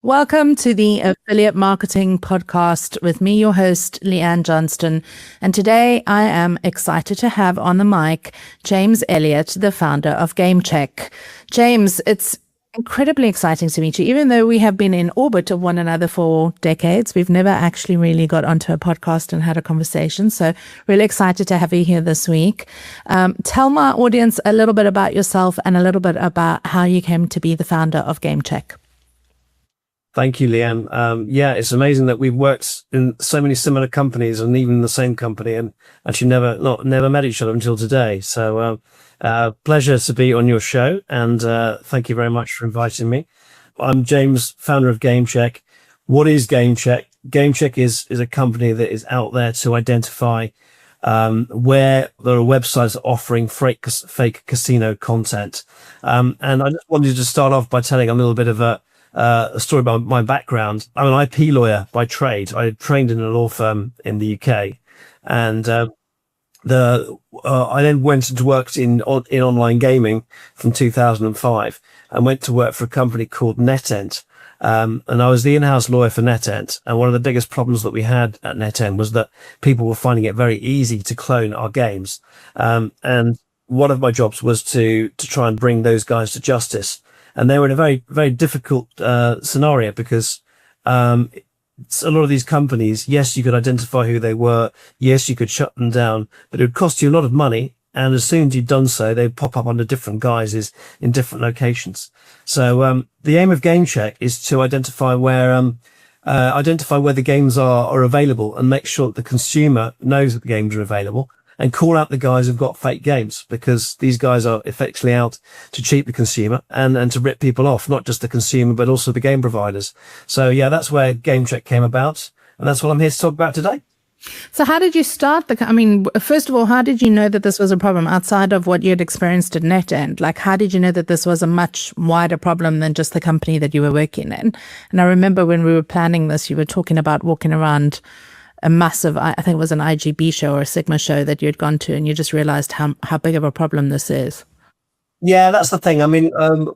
Welcome to the Affiliate Marketing Podcast with me, your host, Leanne Johnston. And today I am excited to have on the mic James Elliott, the founder of GameCheck. James, it's incredibly exciting to meet you. Even though we have been in orbit of one another for decades, we've never actually really got onto a podcast and had a conversation. So really excited to have you here this week. Tell my audience a little bit about yourself and a little bit about how you came to be the founder of GameCheck. Thank you, Leanne. Yeah, it's amazing that we've worked in so many similar companies and even the same company and actually never met each other until today. So, pleasure to be on your show and, thank you very much for inviting me. I'm James, founder of GameCheck. What is GameCheck? GameCheck is a company that is out there to identify, where there are websites offering fake casino content. And I just wanted to start off by telling a little bit of a story about my background. I'm an IP lawyer by trade. I trained in a law firm in the UK, and I then went into worked in online gaming from 2005, and went to work for a company called NetEnt. And I was the in-house lawyer for NetEnt. And one of the biggest problems that we had at NetEnt was that people were finding it very easy to clone our games. And one of my jobs was to try and bring those guys to justice. And they were in a very, very difficult scenario because a lot of these companies, yes, you could identify who they were. Yes, you could shut them down, but it would cost you a lot of money. And as soon as you'd done so, they'd pop up under different guises in different locations. So the aim of GameCheck is to identify where the games are available and make sure that the consumer knows that the games are available, and call out the guys who've got fake games, because these guys are effectively out to cheat the consumer and to rip people off, not just the consumer, but also the game providers. So yeah, that's where GameCheck came about. And that's what I'm here to talk about today. So how did you start first of all, how did you know that this was a problem outside of what you had experienced at NetEnt? Like, how did you know that this was a much wider problem than just the company that you were working in? And I remember when we were planning this, you were talking about walking around a massive, I think it was an IGB show or a Sigma show that you had gone to, and you just realized how big of a problem this is. Yeah, that's the thing. I mean,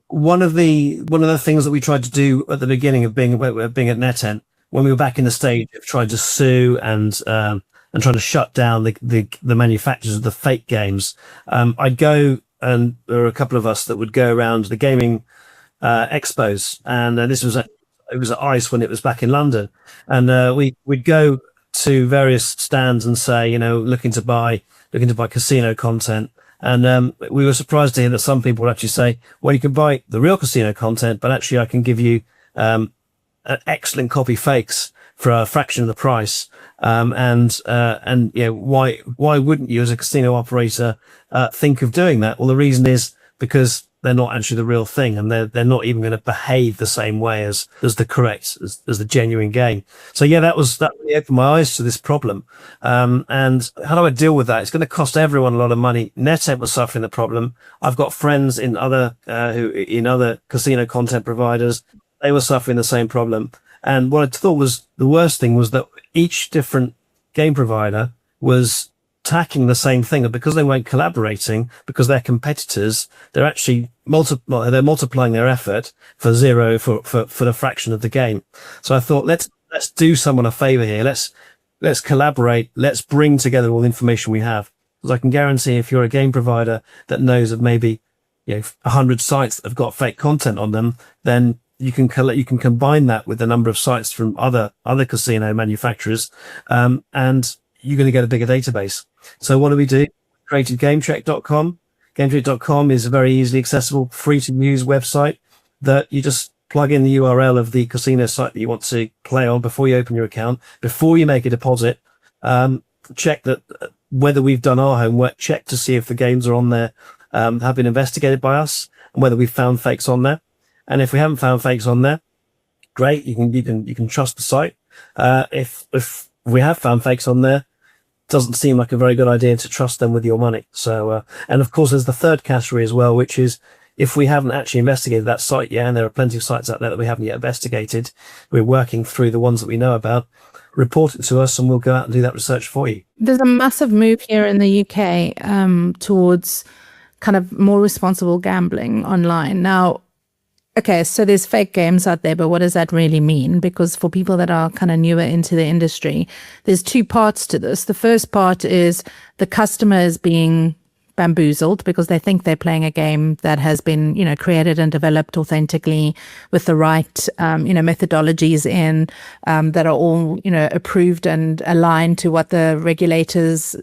one of the things that we tried to do at the beginning of being at NetEnt, when we were back in the stage of trying to sue and trying to shut down the manufacturers of the fake games, I'd go, and there were a couple of us that would go around the gaming expos, and it was at ICE when it was back in London, and we'd go to various stands and say, looking to buy casino content. And we were surprised to hear that some people would actually say, well, you can buy the real casino content, but actually I can give you an excellent copy fakes for a fraction of the price. And why wouldn't you as a casino operator think of doing that? Well, the reason is because they're not actually the real thing, and they're not even going to behave the same way as the genuine game. So yeah, that really opened my eyes to this problem. And how do I deal with that? It's going to cost everyone a lot of money. NetEnt was suffering the problem. I've got friends in other casino content providers. They were suffering the same problem. And what I thought was the worst thing was that each different game provider was attacking the same thing, and because they weren't collaborating, because they're competitors, they're actually multiplying their effort for the fraction of the game. So I thought, let's do someone a favor here. Let's collaborate. Let's bring together all the information we have. Because I can guarantee if you're a game provider that knows of maybe 100 sites that have got fake content on them, then you can combine that with the number of sites from other casino manufacturers, and you're going to get a bigger database. So what do? We created GameCheck.com. GameCheck.com is a very easily accessible, free to use website that you just plug in the URL of the casino site that you want to play on before you open your account, before you make a deposit. Check that whether we've done our homework, check to see if the games are on there, have been investigated by us, and whether we've found fakes on there. And if we haven't found fakes on there, great. You can trust the site. If we have found fakes on there, doesn't seem like a very good idea to trust them with your money. So, and of course, there's the third category as well, which is if we haven't actually investigated that site yet, and there are plenty of sites out there that we haven't yet investigated, we're working through the ones that we know about, report it to us and we'll go out and do that research for you. There's a massive move here in the UK towards kind of more responsible gambling online. Now, Okay, so there's fake games out there, but what does that really mean? Because for people that are kind of newer into the industry, there's two parts to this. The first part is the customer is being bamboozled because they think they're playing a game that has been, created and developed authentically with the right, methodologies in, that are all, approved and aligned to what the regulators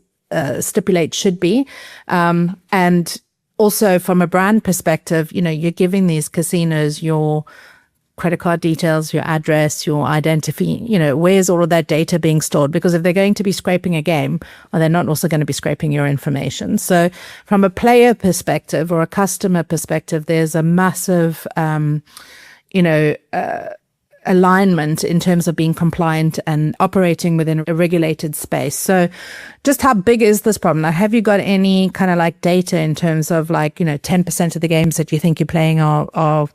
stipulate should be. And also from a brand perspective, you're giving these casinos your credit card details, your address, your identity, where's all of that data being stored? Because if they're going to be scraping a game, are they not also going to be scraping your information? So from a player perspective or a customer perspective, there's a massive, alignment in terms of being compliant and operating within a regulated space. So just how big is this problem? Now, have you got any kind of like data in terms of 10% of the games that you think you're playing are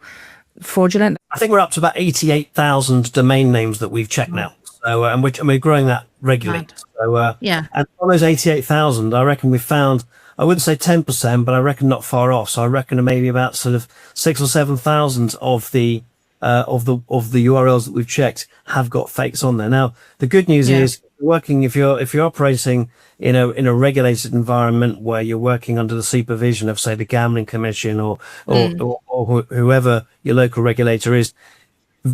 fraudulent? I think we're up to about 88,000 domain names that we've checked now. So, and we're growing that regularly. Right. So, yeah. And on those 88,000, I reckon we found, I wouldn't say 10%, but I reckon not far off. So I reckon maybe about sort of 6,000 or 7,000 of the URLs that we've checked have got fakes on there. Now, the good news is if you're operating in a regulated environment where you're working under the supervision of, say, the Gambling Commission or whoever your local regulator is,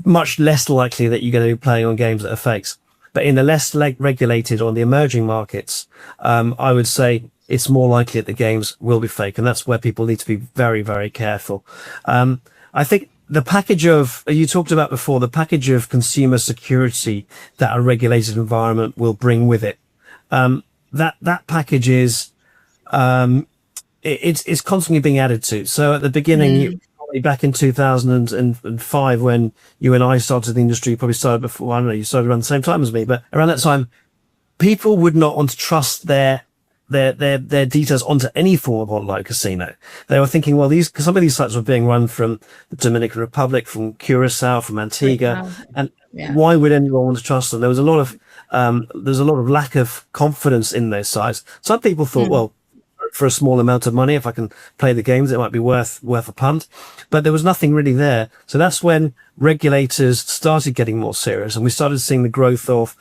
much less likely that you're going to be playing on games that are fakes. But in the less regulated or the emerging markets, I would say it's more likely that the games will be fake. And that's where people need to be very, very careful. I think the package of, you talked about before, the package of consumer security that a regulated environment will bring with it. That package is, it's constantly being added to. So at the beginning, probably back in 2005, when you and I started the industry, you probably started before, I don't know, you started around the same time as me, but around that time, people would not want to trust their details onto any form of online casino. They were thinking, well, some of these sites were being run from the Dominican Republic, from Curacao, from Antigua, and why would anyone want to trust them? There was a lot of lack of confidence in those sites. Some people thought, well, for a small amount of money, if I can play the games, it might be worth a punt. But there was nothing really there. So that's when regulators started getting more serious, and we started seeing the growth of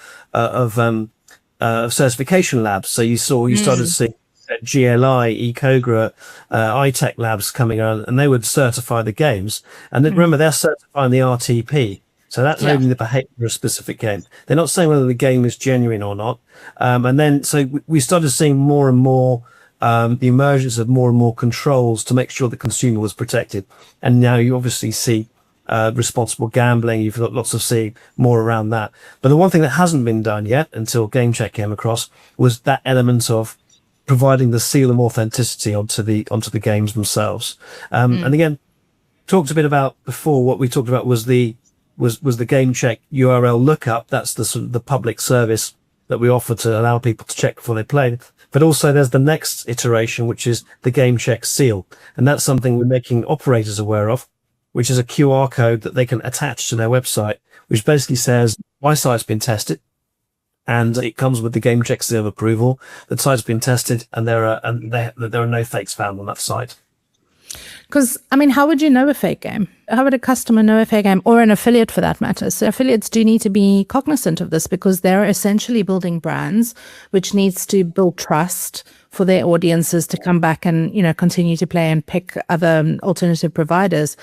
certification labs. So you started seeing GLI, Ecogra, iTech labs coming around, and they would certify the games. And then remember, they're certifying the RTP. So that's only the behavior of a specific game. They're not saying whether the game is genuine or not. And then, so we started seeing more and more, the emergence of more and more controls to make sure the consumer was protected. And now you obviously see responsible gambling. You've got lots of seeing more around that. But the one thing that hasn't been done yet until GameCheck came across was that element of providing the seal of authenticity onto the games themselves. And again, talked a bit about before, what we talked about was the GameCheck URL lookup. That's the sort of the public service that we offer to allow people to check before they play. But also there's the next iteration, which is the GameCheck seal. And that's something we're making operators aware of, which is a QR code that they can attach to their website, which basically says, my site's been tested, and it comes with the GameCheck seal of approval. The site's been tested, and there are no fakes found on that site. Because, I mean, how would you know a fake game? How would a customer know a fake game, or an affiliate for that matter? So affiliates do need to be cognizant of this, because they're essentially building brands, which needs to build trust for their audiences to come back and, continue to play and pick other alternative providers.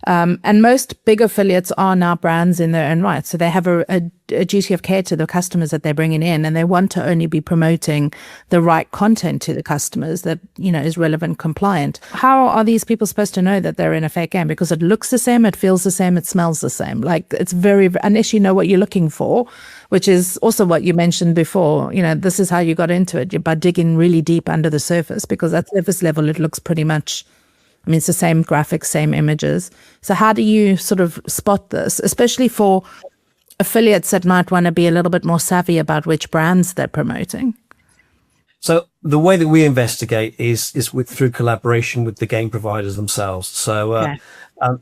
And most big affiliates are now brands in their own right. So they have a duty of care to the customers that they're bringing in, and they want to only be promoting the right content to the customers that, is relevant, compliant. How are these people supposed to know that they're in a fake game? Because it looks the same, it feels the same, it smells the same. Like, it's unless you know what you're looking for, which is also what you mentioned before. This is how you got into it, by digging really deep under the surface, because at surface level, it looks pretty much, it's the same graphics, same images. So how do you sort of spot this, especially for affiliates that might want to be a little bit more savvy about which brands they're promoting? So the way that we investigate is through collaboration with the game providers themselves. So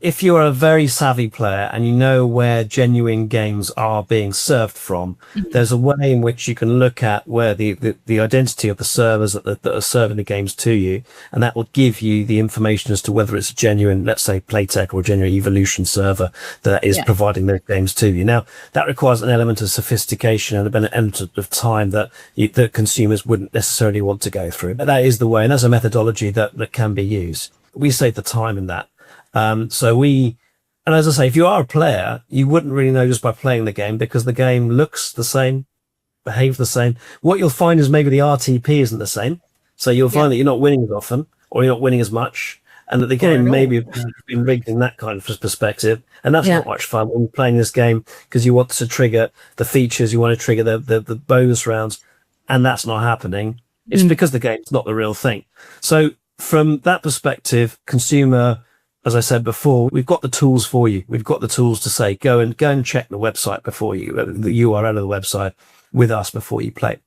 If you're a very savvy player and you know where genuine games are being served from, there's a way in which you can look at where the identity of the servers that are serving the games to you, and that will give you the information as to whether it's a genuine, let's say, Playtech or a genuine Evolution server that is providing those games to you. Now, that requires an element of sophistication and an element of time that consumers wouldn't necessarily want to go through. But that is the way, and that's a methodology that can be used. We save the time in that. And as I say, if you are a player, you wouldn't really know just by playing the game, because the game looks the same, behaves the same. What you'll find is maybe the RTP isn't the same. So you'll find that you're not winning as often, or you're not winning as much, and that the game maybe has been rigged in that kind of perspective. And that's not much fun when you're playing this game, because you want to trigger the features, you want to trigger the bonus rounds, and that's not happening. It's because the game's not the real thing. So from that perspective, consumer, as I said before, we've got the tools for you. We've got the tools to say, go and check the website before you, the URL of the website with us before you play.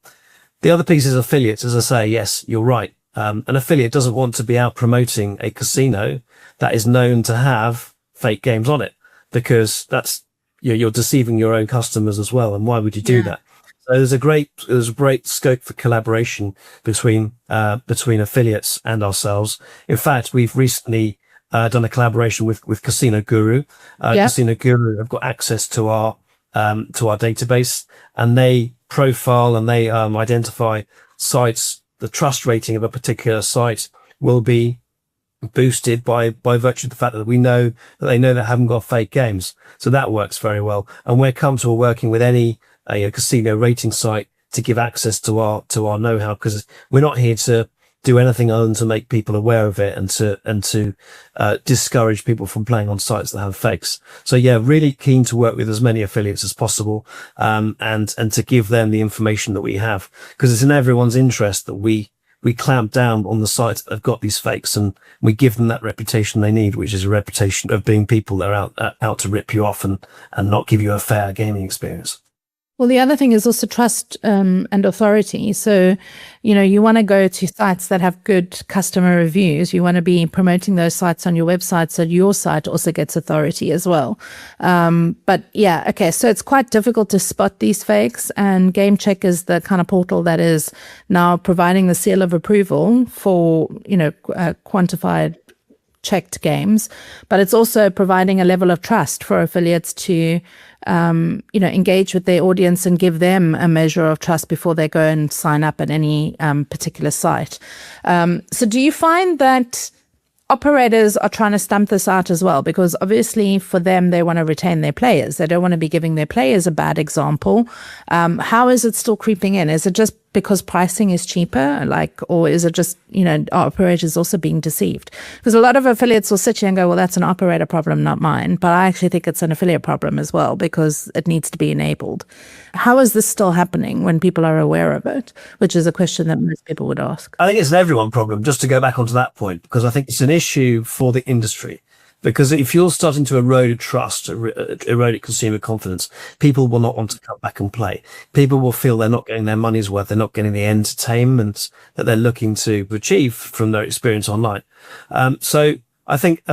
The other piece is affiliates. As I say, yes, you're right. An affiliate doesn't want to be out promoting a casino that is known to have fake games on it, because that's, you're deceiving your own customers as well. And why would you do that? So there's a great scope for collaboration between affiliates and ourselves. In fact, we've recently done a collaboration with Casino Guru. Casino Guru have got access to our database, and they profile and they identify sites. The trust rating of a particular site will be boosted by virtue of the fact that they know they haven't got fake games. So that works very well. And we're comfortable working with any casino rating site to give access to our know-how, because we're not here to do anything other than to make people aware of it and to discourage people from playing on sites that have fakes. So yeah, really keen to work with as many affiliates as possible, and to give them the information that we have, because it's in everyone's interest that we clamp down on the sites that have got these fakes, and we give them that reputation they need, which is a reputation of being people that are out to rip you off and not give you a fair gaming experience. Well, the other thing is also trust and authority. So, you want to go to sites that have good customer reviews. You want to be promoting those sites on your website, so your site also gets authority as well. But yeah, okay. So it's quite difficult to spot these fakes, and GameCheck is the kind of portal that is now providing the seal of approval for, quantified, checked games, but it's also providing a level of trust for affiliates to engage with their audience and give them a measure of trust before they go and sign up at any particular site. So do you find that operators are trying to stamp this out as well? Because obviously for them, they want to retain their players. They don't want to be giving their players a bad example. How is it still creeping in? Is it just because pricing is cheaper, or is it just, are operators also being deceived? Because a lot of affiliates will sit here and go, well, that's an operator problem, not mine. But I actually think it's an affiliate problem as well, because it needs to be enabled. How is this still happening when people are aware of it? Which is a question that most people would ask. I think it's an everyone problem, just to go back onto that point, because I think it's an issue for the industry. Because if you're starting to erode trust, erode consumer confidence, people will not want to come back and play. People will feel they're not getting their money's worth. They're not getting the entertainment that they're looking to achieve from their experience online. So I think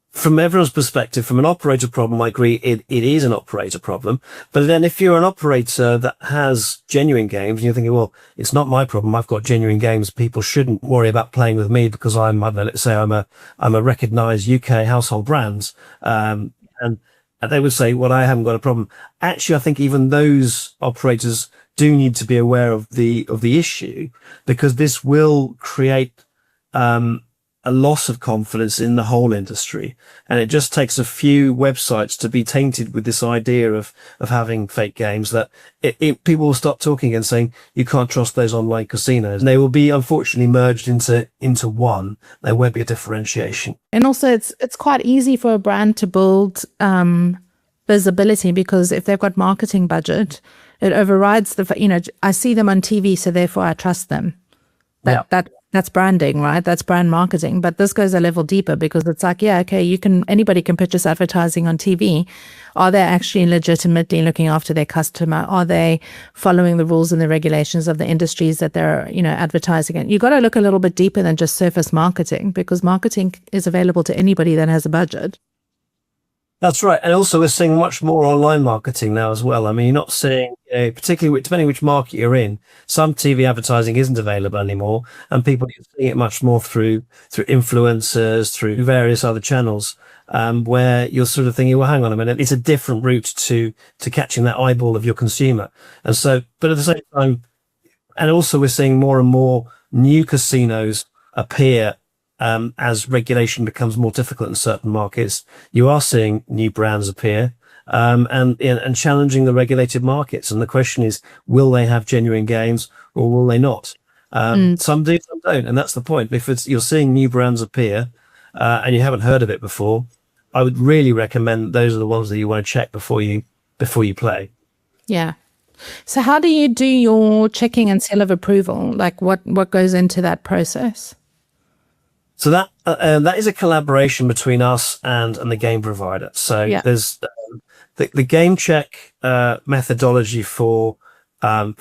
from everyone's perspective, from an operator problem, I agree it is an operator problem. But then if you're an operator that has genuine games and you're thinking, well, it's not my problem, I've got genuine games, people shouldn't worry about playing with me because let's say I'm a recognized UK household brand. And they would say, well, I haven't got a problem. Actually, I think even those operators do need to be aware of the issue, because this will create, a loss of confidence in the whole industry. And it just takes a few websites to be tainted with this idea of having fake games, that people will start talking and saying, you can't trust those online casinos. And they will be unfortunately merged into one. There won't be a differentiation. And also it's quite easy for a brand to build, visibility, because if they've got marketing budget, it overrides I see them on TV, so therefore I trust them. That's branding, right? That's brand marketing. But this goes a level deeper, because it's like, yeah, okay, anybody can purchase advertising on TV. Are they actually legitimately looking after their customer? Are they following the rules and the regulations of the industries that they're, advertising in? You've got to look a little bit deeper than just surface marketing, because marketing is available to anybody that has a budget. That's right. And also we're seeing much more online marketing now as well. I mean, you're not seeing, particularly depending which market you're in, some TV advertising isn't available anymore, and people are seeing it much more through influencers, through various other channels, where you're sort of thinking, well, hang on a minute, it's a different route to catching that eyeball of your consumer. And so, but at the same time, and also we're seeing more and more new casinos appear as regulation becomes more difficult in certain markets. You are seeing new brands appear, and challenging the regulated markets. And the question is, will they have genuine games or will they not? Some do, some don't. And that's the point. If you're seeing new brands appear, and you haven't heard of it before, I would really recommend those are the ones that you want to check before you play. Yeah. So how do you do your checking and seal of approval? Like what goes into that process? So that is a collaboration between us and the game provider. So there's the game check methodology from a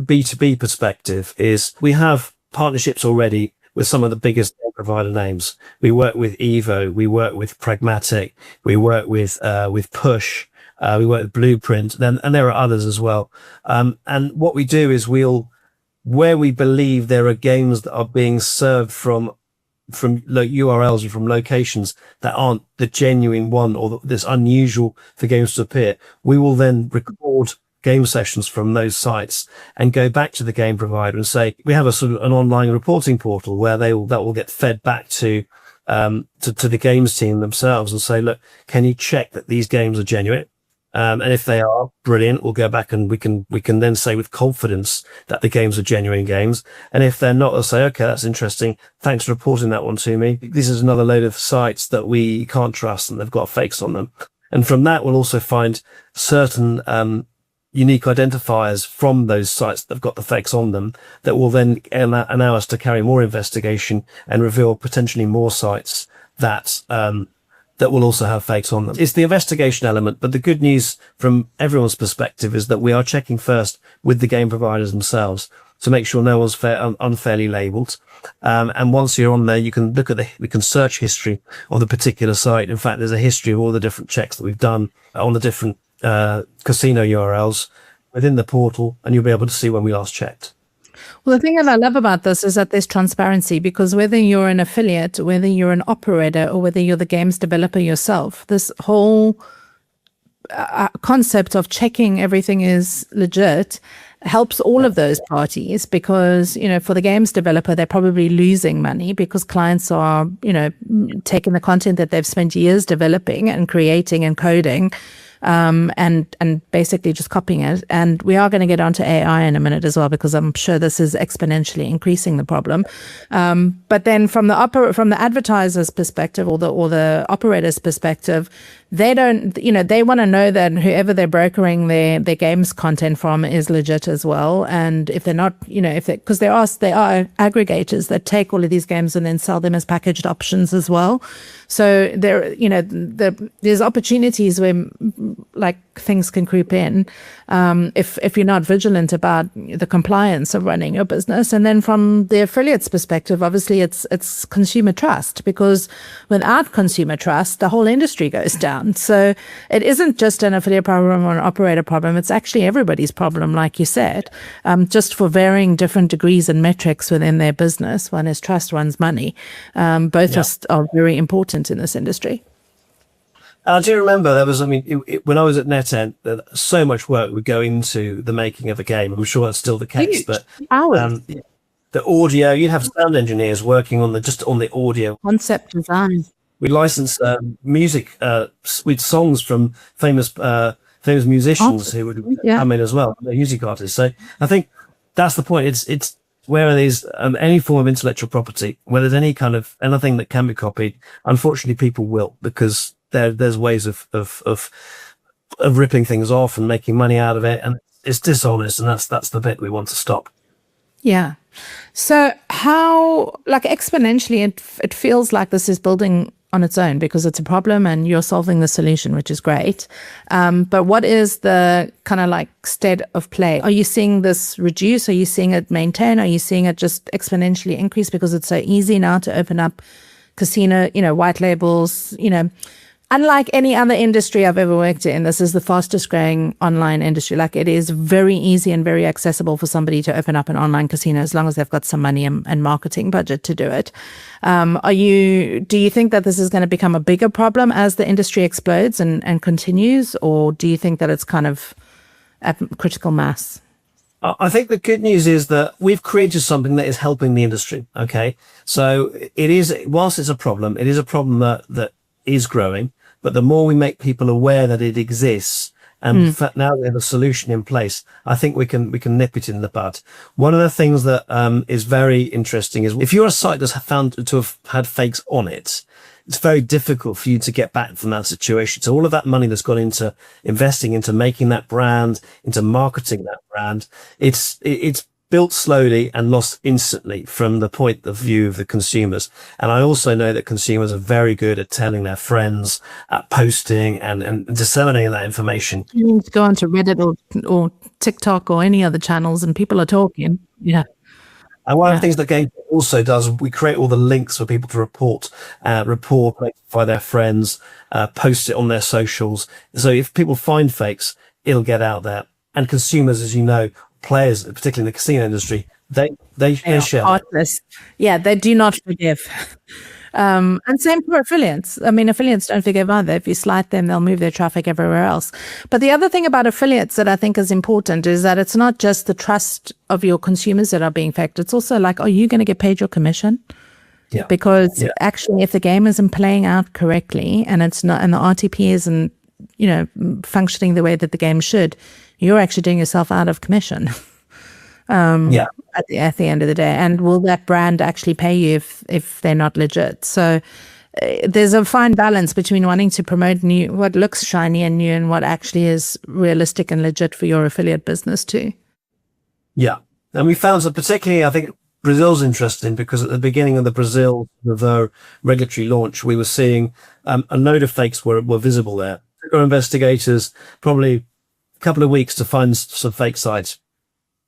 B2B perspective is we have partnerships already with some of the biggest game provider names. We work with Evo, we work with Pragmatic, we work with Push, we work with Blueprint, and there are others as well. And what we do is where we believe there are games that are being served from URLs or from locations that aren't the genuine one or that's unusual for games to appear, we will then record game sessions from those sites and go back to the game provider and say, we have a sort of an online reporting portal where that will get fed back to the games team themselves and say, look, can you check that these games are genuine? And if they are, brilliant, we'll go back and we can then say with confidence that the games are genuine games. And if they're not, they'll say, okay, that's interesting. Thanks for reporting that one to me. This is another load of sites that we can't trust and they've got fakes on them. And from that, we'll also find certain, unique identifiers from those sites that have got the fakes on them that will then allow us to carry more investigation and reveal potentially more sites that will also have fakes on them. It's the investigation element, but the good news from everyone's perspective is that we are checking first with the game providers themselves to make sure no one's unfairly labeled. And once you're on there, you can we can search history of the particular site. In fact, there's a history of all the different checks that we've done on the different casino URLs within the portal, and you'll be able to see when we last checked. Well, the thing that I love about this is that there's transparency, because whether you're an affiliate, whether you're an operator, or whether you're the games developer yourself, this whole concept of checking everything is legit helps all of those parties, because, for the games developer, they're probably losing money because clients are, taking the content that they've spent years developing and creating and coding, and basically just copying it. And we are going to get onto AI in a minute as well, because I'm sure this is exponentially increasing the problem. But then from the advertiser's perspective or the operator's perspective, they don't, they want to know that whoever they're brokering their games content from is legit as well. And if they're not, because there are aggregators that take all of these games and then sell them as packaged options as well. So there's opportunities where like things can creep in if you're not vigilant about the compliance of running your business. And then from the affiliate's perspective, obviously it's consumer trust, because without consumer trust, the whole industry goes down. So it isn't just an affiliate problem or an operator problem. It's actually everybody's problem, like you said, just for varying different degrees and metrics within their business. One is trust, one's money. Both are very important in this industry. I do remember there was, when I was at NetEnt, so much work would go into the making of a game. I'm sure that's still the case, but the audio, you'd have sound engineers working on the audio concept design. We licensed music with songs from famous musicians who would come in as well, music artists. So I think that's the point. It's where there's any form of intellectual property, where there's any kind of anything that can be copied, unfortunately people will, because there's ways of ripping things off and making money out of it, and it's dishonest, and that's the bit we want to stop. Yeah. So how, like, exponentially, it feels like this is building on its own, because it's a problem and you're solving the solution, which is great. But what is the kind of like state of play? Are you seeing this reduce? Are you seeing it maintain? Are you seeing it just exponentially increase because it's so easy now to open up casino, white labels, unlike any other industry I've ever worked in, this is the fastest growing online industry. Like, it is very easy and very accessible for somebody to open up an online casino as long as they've got some money and marketing budget to do it. Do you think that this is going to become a bigger problem as the industry explodes and continues, or do you think that it's kind of at critical mass? I think the good news is that we've created something that is helping the industry. Okay. So it is, whilst it's a problem, it is a problem that is growing, but the more we make people aware that it exists, and in fact, now we have a solution in place, I think we can nip it in the bud. One of the things that is very interesting is if you're a site that's found to have had fakes on it, it's very difficult for you to get back from that situation. So all of that money that's gone into investing, into making that brand, into marketing that brand, it's built slowly and lost instantly from the point of view of the consumers. And I also know that consumers are very good at telling their friends, at posting and disseminating that information. You need to go onto Reddit or TikTok or any other channels, and people are talking. Yeah. And one of the things that Game also does, we create all the links for people to report, notify their friends, post it on their socials. So if people find fakes, it'll get out there. And consumers, as you know, players, particularly in the casino industry, they share. Heartless. Yeah, they do not forgive. And same for affiliates. I mean, affiliates don't forgive either. If you slight them, they'll move their traffic everywhere else. But the other thing about affiliates that I think is important is that it's not just the trust of your consumers that are being faked. It's also like, are you going to get paid your commission? Yeah. Because actually, if the game isn't playing out correctly and it's not, and the RTP isn't, functioning the way that the game should, you're actually doing yourself out of commission. At the end of the day. And will that brand actually pay you if they're not legit? So there's a fine balance between wanting to promote what looks shiny and new and what actually is realistic and legit for your affiliate business too. Yeah. And we found that particularly, I think Brazil's interesting because at the beginning of the regulatory launch, we were seeing a load of fakes were visible there. It took our investigators probably a couple of weeks to find some fake sites.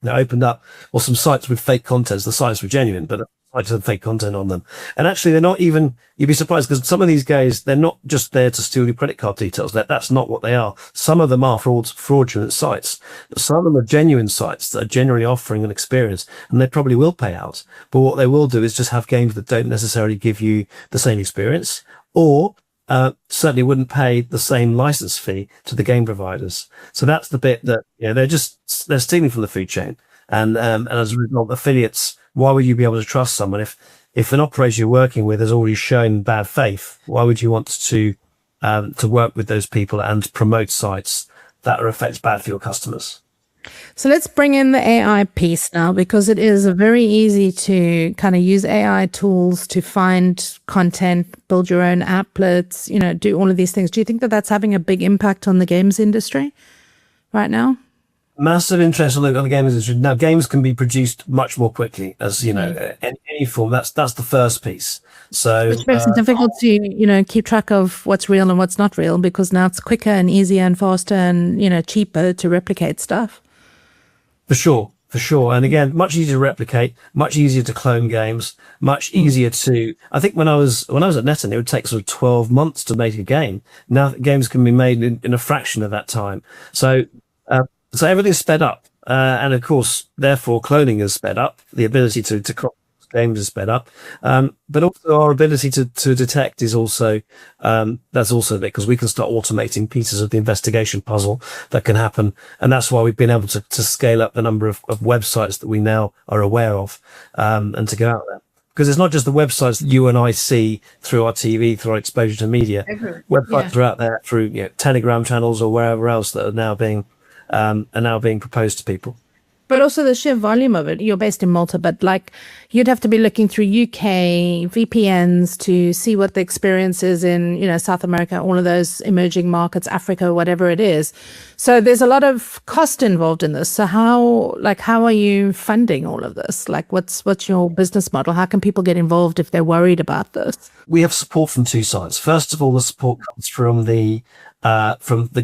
They opened up, or some sites with fake content. The sites were genuine, but sites had fake content on them. And actually, they're not even, you'd be surprised because some of these guys, they're not just there to steal your credit card details. That's not what they are. Some of them are fraudulent sites. Some of them are genuine sites that are genuinely offering an experience, and they probably will pay out. But what they will do is just have games that don't necessarily give you the same experience, or certainly wouldn't pay the same license fee to the game providers. So that's the bit that, they're stealing from the food chain. And as a result, affiliates, why would you be able to trust someone if an operator you're working with has already shown bad faith? Why would you want to work with those people and promote sites that are effects bad for your customers? So let's bring in the AI piece now, because it is very easy to kind of use AI tools to find content, build your own applets, do all of these things. Do you think that that's having a big impact on the games industry right now? Massive interest on the games industry. Now, games can be produced much more quickly, as in any form. That's the first piece. So which makes it difficult to keep track of what's real and what's not real, because now it's quicker and easier and faster and cheaper to replicate stuff. For sure. And again, much easier to replicate, much easier to clone games, much easier to, I think when I was at NetEnt, it would take sort of 12 months to make a game. Now games can be made in a fraction of that time. So everything's sped up. And of course, therefore cloning is sped up. The ability to crop games is sped up. But also our ability to detect is also, that's also there, because we can start automating pieces of the investigation puzzle that can happen. And that's why we've been able to scale up the number of websites that we now are aware of, and to go out there. Because it's not just the websites that you and I see through our TV, through our exposure to media. Websites are out there through Telegram channels or wherever else that are now being proposed to people. But also the sheer volume of it. You're based in Malta, but you'd have to be looking through UK VPNs to see what the experience is in, South America, all of those emerging markets, Africa, whatever it is. So there's a lot of cost involved in this. So how are you funding all of this? What's your business model? How can people get involved if they're worried about this? We have support from two sides. First of all, the support comes from the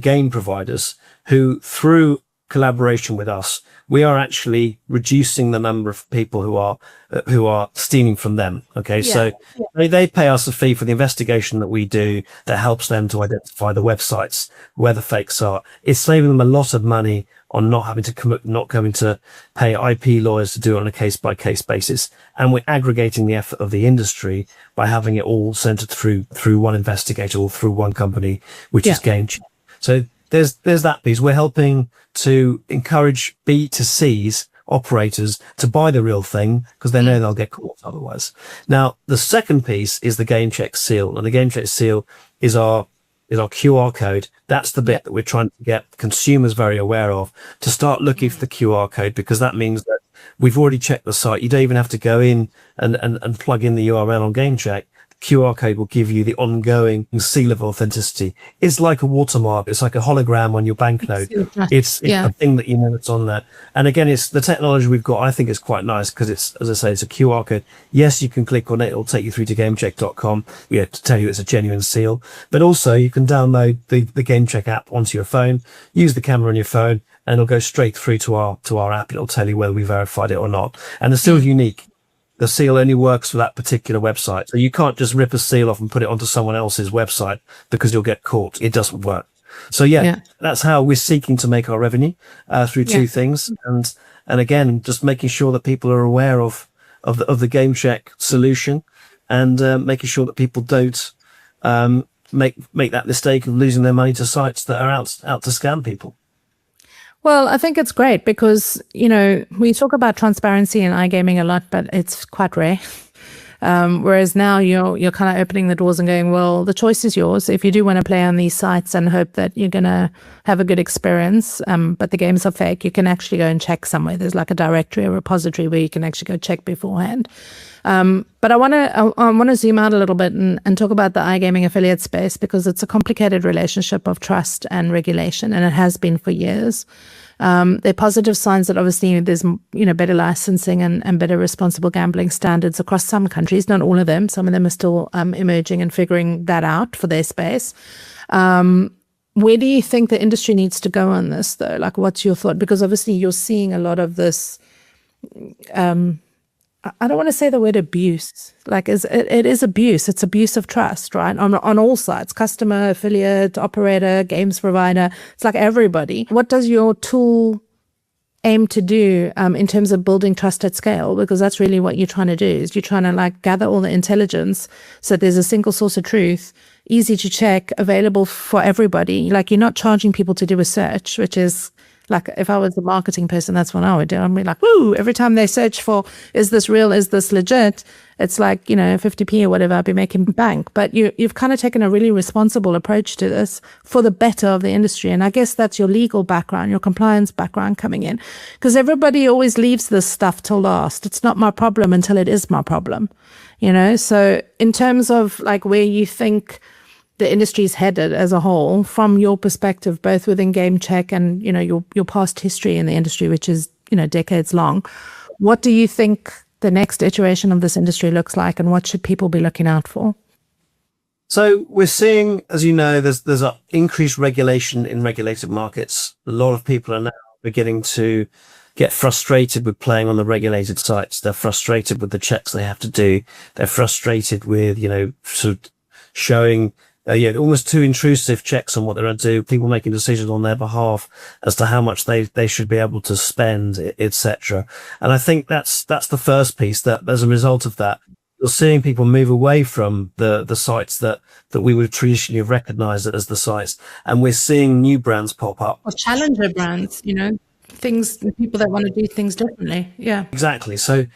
game providers who, through collaboration with us, we are actually reducing the number of people who are stealing from them. Okay. So they pay us a fee for the investigation that we do that helps them to identify the websites where the fakes are. It's saving them a lot of money on not having to pay IP lawyers to do it on a case by case basis. And we're aggregating the effort of the industry by having it all centered through one investigator or through one company, which is GameCheck. So there's that piece. We're helping to encourage B2C's operators to buy the real thing because they know they'll get caught otherwise. Now, the second piece is the GameCheck seal, and the GameCheck seal is our QR code. That's the bit that we're trying to get consumers very aware of, to start looking for the QR code, because that means that we've already checked the site. You don't even have to go in and plug in the URL on GameCheck. QR code will give you the ongoing seal of authenticity. It's like a watermark. It's like a hologram on your banknote. It's a thing that you know it's on there. And again, it's the technology we've got. I think it's quite nice because it's, as I say, it's a QR code. Yes, you can click on it. It'll take you through to gamecheck.com to tell you it's a genuine seal. But also you can download the GameCheck app onto your phone, use the camera on your phone, and it'll go straight through to our app. It'll tell you whether we verified it or not. And the seal's unique. The seal only works for that particular website. So you can't just rip a seal off and put it onto someone else's website because you'll get caught. It doesn't work. So that's how we're seeking to make our revenue, through two things. And again, just making sure that people are aware of the GameCheck solution, and making sure that people don't make that mistake of losing their money to sites that are out to scam people. Well, I think it's great because, we talk about transparency in iGaming a lot, but it's quite rare. Whereas now you're kind of opening the doors and going, well, the choice is yours. If you do want to play on these sites and hope that you're going to have a good experience, but the games are fake, you can actually go and check somewhere. There's like a directory or repository where you can actually go check beforehand. But I want to zoom out a little bit and talk about the iGaming affiliate space, because it's a complicated relationship of trust and regulation, and it has been for years. There are positive signs that obviously there's, better licensing and better responsible gambling standards across some countries, not all of them. Some of them are still emerging and figuring that out for their space. Where do you think the industry needs to go on this, though? Like, what's your thought? Because obviously you're seeing a lot of this, I don't want to say the word abuse. Like, it is abuse. It's abuse of trust, right? On all sides: customer, affiliate, operator, games provider. It's like everybody. What does your tool aim to do in terms of building trust at scale? Because that's really what you're trying to do. Is you're trying to gather all the intelligence so there's a single source of truth, easy to check, available for everybody. Like, you're not charging people to do a search, which is, like, if I was a marketing person, that's what I would do. I'd be like, woo, every time they search for, is this real? Is this legit? It's like, 50p or whatever, I'd be making bank. But you've kind of taken a really responsible approach to this for the better of the industry. And I guess that's your legal background, your compliance background coming in. Because everybody always leaves this stuff till last. It's not my problem until it is my problem, So in terms of where you think the industry is headed as a whole, from your perspective, both within GameCheck and, your past history in the industry, which is, decades long, what do you think the next iteration of this industry looks like, and what should people be looking out for? So we're seeing, as you know, there's an increased regulation in regulated markets. A lot of people are now beginning to get frustrated with playing on the regulated sites. They're frustrated with the checks they have to do. They're frustrated with, sort of showing almost too intrusive checks on what they're going to do, people making decisions on their behalf as to how much they should be able to spend, etc. And I think that's the first piece, that as a result of that, you're seeing people move away from the sites that we would traditionally have recognized as the sites. And we're seeing new brands pop up. Or challenger brands, things, people that want to do things differently. Yeah. Exactly. So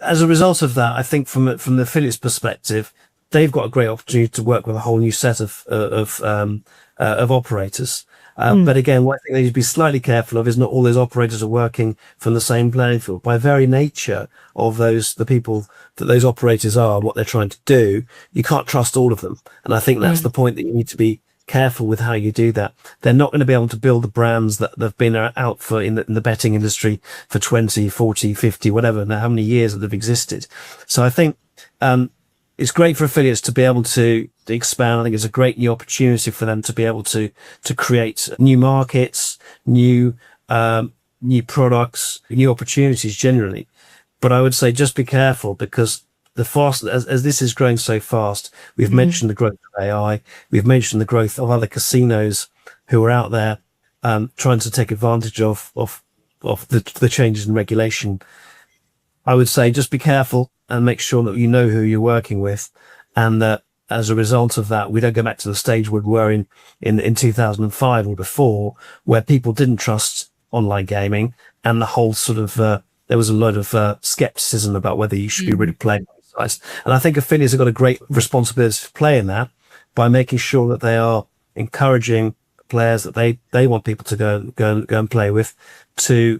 as a result of that, I think from the affiliates perspective, they've got a great opportunity to work with a whole new set of operators. But again, what I think they need to be slightly careful of is not all those operators are working from the same playing field. By very nature of the people that those operators are, what they're trying to do, you can't trust all of them. And I think that's the point, that you need to be careful with how you do that. They're not going to be able to build the brands that they've been out for in the betting industry for 20, 40, 50, whatever, how many years that they've existed. So I think, it's great for affiliates to be able to expand. I think it's a great new opportunity for them to be able to create new markets, new new products, new opportunities generally. But I would say just be careful, because as this is growing so fast, we've mentioned the growth of AI, we've mentioned the growth of other casinos who are out there trying to take advantage of the changes in regulation. I would say just be careful and make sure that you know who you're working with, and that as a result of that, we don't go back to the stage we were in 2005 or before, where people didn't trust online gaming, and the whole sort of there was a lot of skepticism about whether you should be really playing on sites. And I think affiliates have got a great responsibility to play in that, by making sure that they are encouraging players that they want people to go and play with to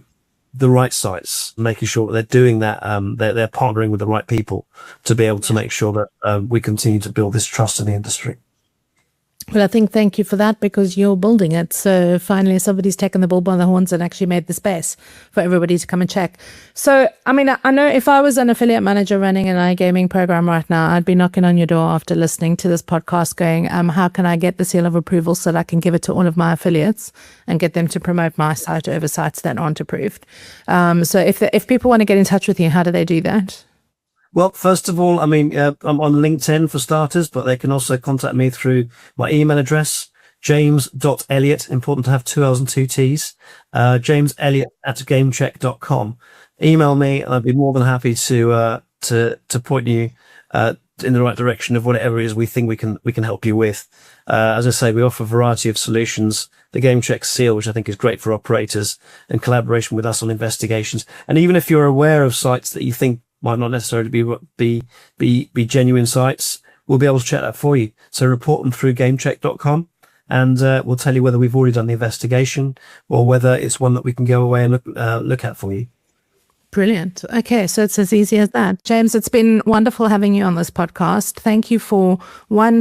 the right sites, making sure that they're doing that, they're partnering with the right people to be able to make sure that we continue to build this trust in the industry. Well, I think thank you for that, because you're building it. So finally, somebody's taken the bull by the horns and actually made the space for everybody to come and check. So, I mean, I know if I was an affiliate manager running an iGaming program right now, I'd be knocking on your door after listening to this podcast going, how can I get the seal of approval so that I can give it to all of my affiliates and get them to promote my site over sites that aren't approved? So if people want to get in touch with you, how do they do that? Well, first of all, I mean, I'm on LinkedIn for starters, but they can also contact me through my email address, james.elliott, important to have 2 L's and 2 T's, jameselliott@gamecheck.com. Email me, and I'd be more than happy to point you in the right direction of whatever it is we think we can help you with. As I say, we offer a variety of solutions. The GameCheck seal, which I think is great for operators, and collaboration with us on investigations. And even if you're aware of sites that you think might not necessarily be genuine sites, we'll be able to check that for you. So report them through gamecheck.com, and we'll tell you whether we've already done the investigation or whether it's one that we can go away and look at for you. Brilliant. Okay, so it's as easy as that. James, it's been wonderful having you on this podcast. Thank you for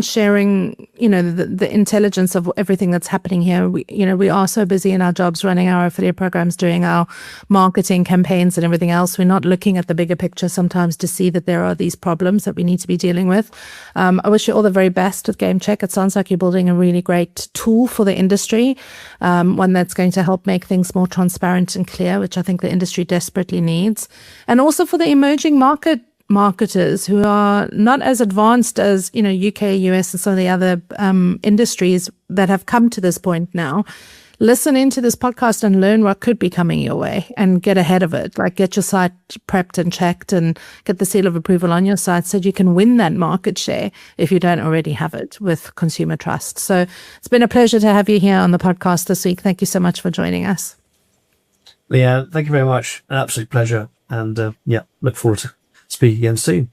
sharing, the intelligence of everything that's happening here. We are so busy in our jobs running our affiliate programs, doing our marketing campaigns and everything else. We're not looking at the bigger picture sometimes to see that there are these problems that we need to be dealing with. I wish you all the very best with GameCheck. It sounds like you're building a really great tool for the industry, one that's going to help make things more transparent and clear, which I think the industry desperately needs. And also for the emerging marketers who are not as advanced as UK, US, and some of the other industries that have come to this point now. Listen into this podcast and learn what could be coming your way and get ahead of it. Like, get your site prepped and checked and get the seal of approval on your site so you can win that market share if you don't already have it with consumer trust. So it's been a pleasure to have you here on the podcast this week. Thank you so much for joining us. Leanne, thank you very much. An absolute pleasure. And look forward to speaking again soon.